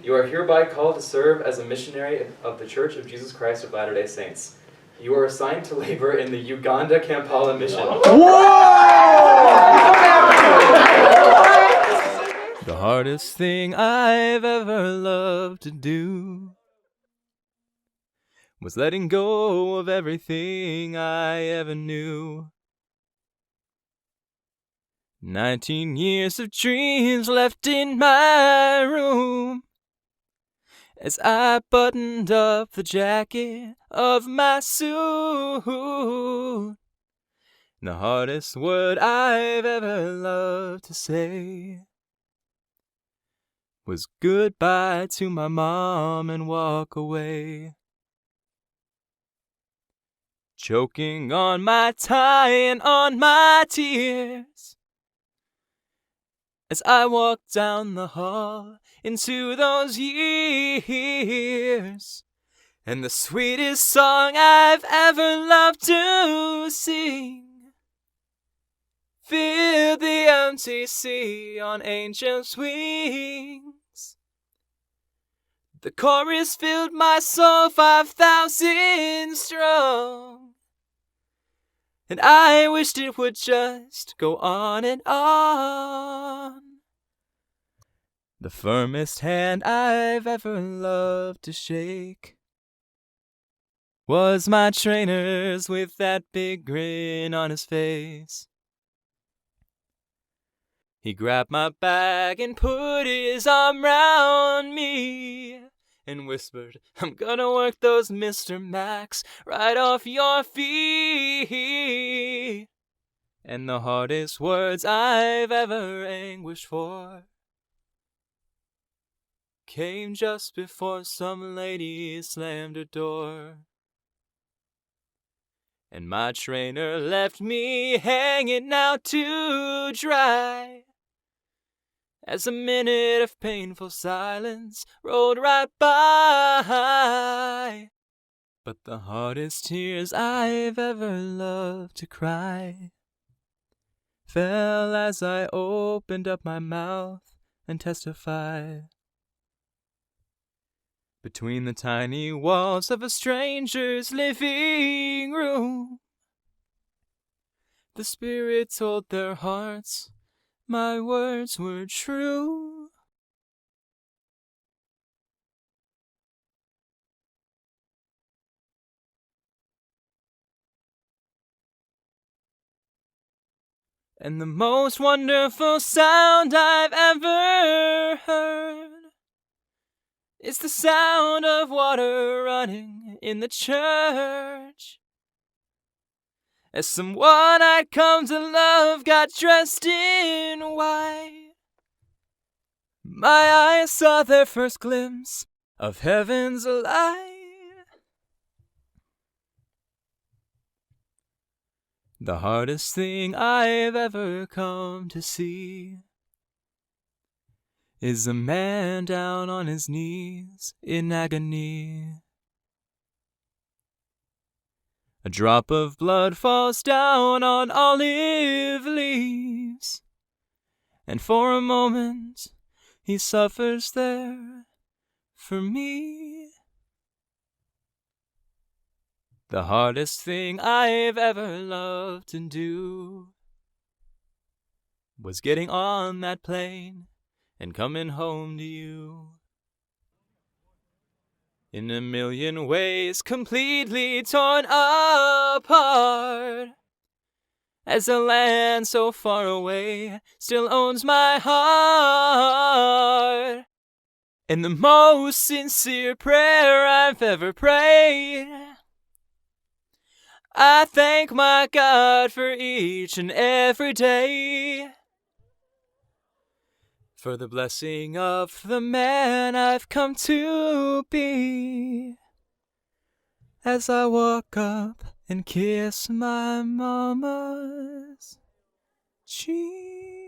You are hereby called to serve as a missionary of the Church of Jesus Christ of Latter-day Saints. You are assigned to labor in the Uganda Kampala mission. The hardest thing I've ever loved to do was letting go of everything I ever knew. 19 years of dreams left in my room as I buttoned up the jacket of my suit. The hardest word I've ever loved to say was goodbye to my mom and walk away. Choking on my tie and on my tears as I walk down the hall into those years. And the sweetest song I've ever loved to sing filled the empty sea on angels' wings. The chorus filled my soul 5,000 strong, and I wished it would just go on and on. The firmest hand I've ever loved to shake was my trainer's with that big grin on his face. He grabbed my bag and put his arm round me and whispered, I'm gonna work those Mr. Max right off your feet. And the hardest words I've ever anguished for came just before some lady slammed her door. And my trainer left me hanging out to dry as a minute of painful silence rolled right by. But the hardest tears I've ever loved to cry fell as I opened up my mouth and testified. Between the tiny walls of a stranger's living room, the Spirit told their hearts my words were true. And the most wonderful sound I've ever heard is the sound of water running in the church, as someone I'd come to love got dressed in white. My eyes saw their first glimpse of heaven's light. The hardest thing I've ever come to see is a man down on his knees in agony. A drop of blood falls down on olive leaves, and for a moment he suffers there for me. The hardest thing I've ever loved to do was getting on that plane and coming home to you. In a million ways completely torn apart, as a land so far away still owns my heart. And the most sincere prayer I've ever prayed, I thank my God for each and every day, for the blessing of the man I've come to be, as I walk up and kiss my mama's cheek.